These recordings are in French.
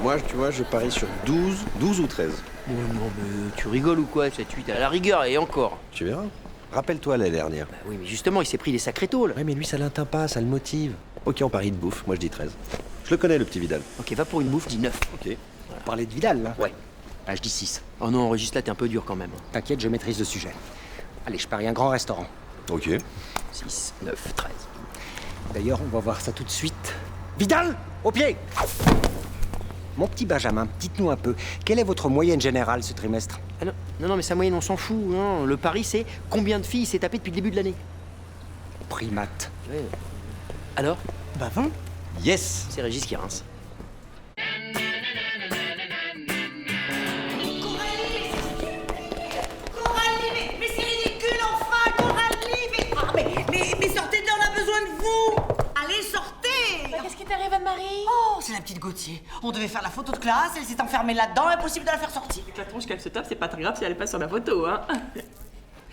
Moi, tu vois, je parie sur 12 ou 13. Ouais, non, mais tu rigoles ou quoi, 7-8 à la rigueur, et encore. Tu verras. Rappelle-toi l'année dernière. Bah oui, mais justement, il s'est pris des sacrés tôles. Ouais, mais lui, ça l'atteint pas, ça le motive. Ok, on parie de bouffe, moi je dis 13. Je le connais, le petit Vidal. Ok, va pour une bouffe, dis 9. Ok. On parlait de Vidal, là. Ouais. Ah, je dis 6. Oh non, enregistre là, t'es un peu dur quand même. T'inquiète, je maîtrise le sujet. Allez, je parie un grand restaurant. Ok. 6, 9, 13. D'ailleurs, on va voir ça tout de suite. Vidal, au pied! Mon petit Benjamin, dites-nous un peu, quelle est votre moyenne générale ce trimestre? Ah non, mais sa moyenne, on s'en fout. Non. Le pari, c'est combien de filles il s'est tapé depuis le début de l'année. Primate. Ouais. Alors? Bah 20. Yes. C'est Régis qui rince. Coralie, mais c'est ridicule, enfin, Coralie, mais sortez de là, on a besoin de vous. Allez, sortez. Qu'est-ce qui t'arrive, Anne-Marie? Oh, c'est la petite Gauthier. On devait faire la photo de classe, elle s'est enfermée là-dedans, impossible de la faire sortir. Avec la tronche qu'elle se tape, c'est pas très grave si elle est pas sur la photo, hein.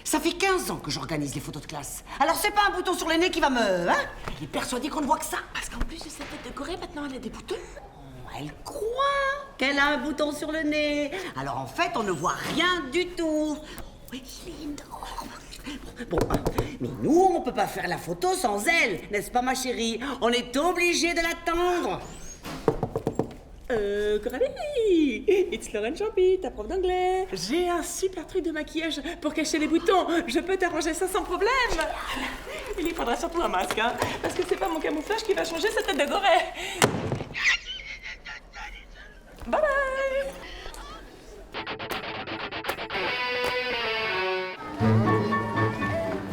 Ça fait 15 ans que j'organise les photos de classe. Alors c'est pas un bouton sur le nez qui va me... Hein? Elle est persuadée qu'on ne voit que ça. Parce qu'en plus de sa tête de Corée, maintenant elle a des boutons. Oh, elle croit qu'elle a un bouton sur le nez. Alors en fait, on ne voit rien du tout. Oui, Linda. Bon, mais nous, on peut pas faire la photo sans elle, n'est-ce pas, ma chérie? On est obligé de l'attendre. Coralie! It's Lauren Champi, ta prof d'anglais. J'ai un super truc de maquillage pour cacher les boutons. Je peux t'arranger ça sans problème. Il y faudra surtout un masque, hein, parce que c'est pas mon camouflage qui va changer sa tête de gorée. Bye bye!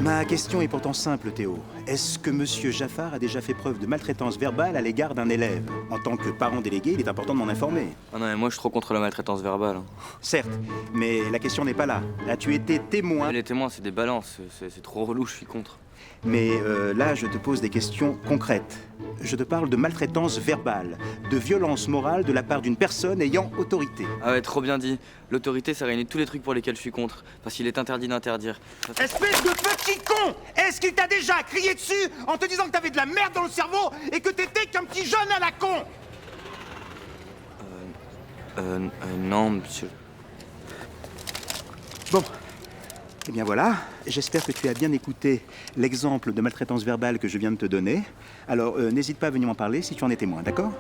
Ma question est pourtant simple, Théo. Est-ce que Monsieur Jaffar a déjà fait preuve de maltraitance verbale à l'égard d'un élève? En tant que parent délégué, il est important de m'en informer. Ah non, mais moi je suis trop contre la maltraitance verbale. Certes, mais la question n'est pas là. As-tu été témoin? Les témoins, c'est des balances, c'est trop relou, je suis contre. Mais là, je te pose des questions concrètes. Je te parle de maltraitance verbale, de violence morale de la part d'une personne ayant autorité. Ah ouais, trop bien dit. L'autorité, ça réunit tous les trucs pour lesquels je suis contre. Parce qu'il est interdit d'interdire. Espèce de petit con! Est-ce qu'il t'a déjà crié dessus en te disant que t'avais de la merde dans le cerveau et que t'étais qu'un petit jeune à la con? Non, monsieur. Bon. Eh bien voilà, j'espère que tu as bien écouté l'exemple de maltraitance verbale que je viens de te donner. Alors, n'hésite pas à venir m'en parler si tu en es témoin, d'accord?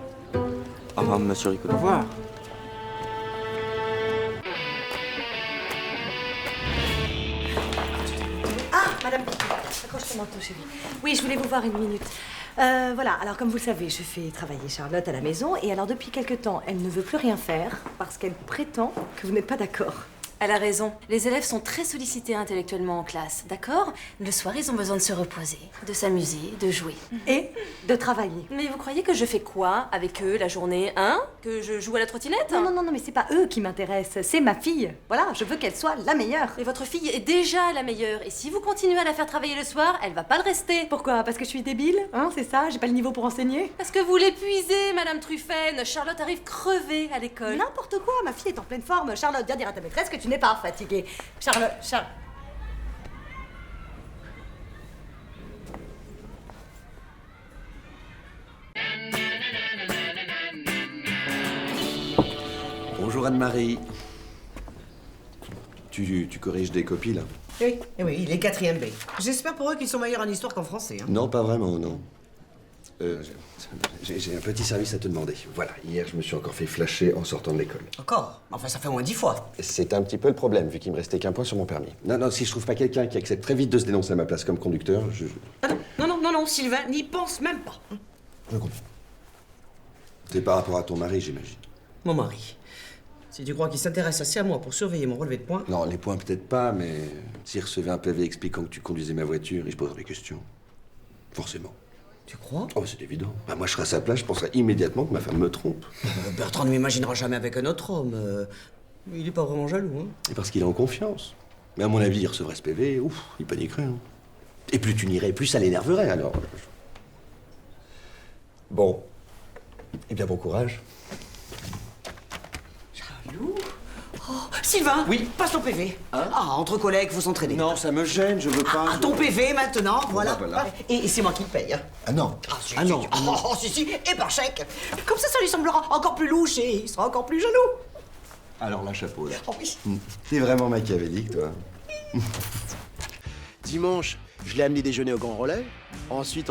Au revoir, monsieur Rico. Au revoir. Ah, Madame Piquet, accroche ton manteau, chérie. Oui, je voulais vous voir une minute. Voilà, alors comme vous le savez, je fais travailler Charlotte à la maison et alors depuis quelque temps, elle ne veut plus rien faire parce qu'elle prétend que vous n'êtes pas d'accord. Elle a raison. Les élèves sont très sollicités intellectuellement en classe, d'accord? Le soir, ils ont besoin de se reposer, de s'amuser, de jouer. Et de travailler. Mais vous croyez que je fais quoi avec eux la journée, hein? Que je joue à la trottinette? Non, mais c'est pas eux qui m'intéressent, c'est ma fille. Voilà, je veux qu'elle soit la meilleure. Et votre fille est déjà la meilleure. Et si vous continuez à la faire travailler le soir, elle va pas le rester. Pourquoi? Parce que je suis débile? Hein, c'est ça? J'ai pas le niveau pour enseigner? Parce que vous l'épuisez, Madame Truffen. Charlotte arrive crevée à l'école. N'importe quoi, ma fille est en pleine forme. Charlotte, viens dire à ta maîtresse que tu n'es pas fatiguée. Charlotte. Bonjour Anne-Marie. Tu corriges des copies là? Oui, les 4e B. J'espère pour eux qu'ils sont meilleurs en histoire qu'en français. Hein. Non, pas vraiment, non. J'ai un petit service à te demander. Voilà, hier je me suis encore fait flasher en sortant de l'école. Encore? Enfin, ça fait au moins 10 fois. C'est un petit peu le problème, vu qu'il me restait qu'un point sur mon permis. Non, si je trouve pas quelqu'un qui accepte très vite de se dénoncer à ma place comme conducteur, Ah non, Sylvain, n'y pense même pas. Je comprends. C'est par rapport à ton mari, j'imagine. Mon mari. Si tu crois qu'il s'intéresse assez à moi pour surveiller mon relevé de points... Non, les points peut-être pas, mais s'il recevait un PV expliquant que tu conduisais ma voiture, il se poserait des questions. Forcément. Tu crois? Oh, c'est évident. Bah, moi, je serais à sa place, je penserais immédiatement que ma femme me trompe. Bertrand ne m'imaginera jamais avec un autre homme. Il est pas vraiment jaloux, hein. Et parce qu'il est en confiance. Mais à mon avis, il recevrait ce PV, ouf, il paniquerait. Hein. Et plus tu n'irais, plus ça l'énerverait, alors. Bon. Eh bien, bon courage. Jaloux? Oh, Sylvain, Oui. passe ton PV. Hein? Entre collègues, faut s'entraider. Non, ça me gêne, je veux pas. Ton PV maintenant, voilà. voilà. Et c'est moi qui le paye. Hein. Ah non. Ah non, ah non. Si, et par chèque. Comme ça lui semblera encore plus louche et il sera encore plus jaloux. Alors là, chapeau, là. Oh oui. T'es vraiment machiavélique, toi. Dimanche, je l'ai amené déjeuner au Grand Relais. Ensuite,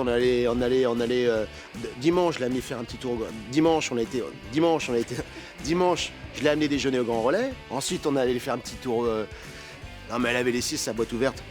dimanche, je l'ai amené faire un petit tour. Dimanche, je l'ai amené déjeuner au Grand Relais. Ensuite, on est allé faire un petit tour. Non, mais elle avait laissé sa boîte ouverte.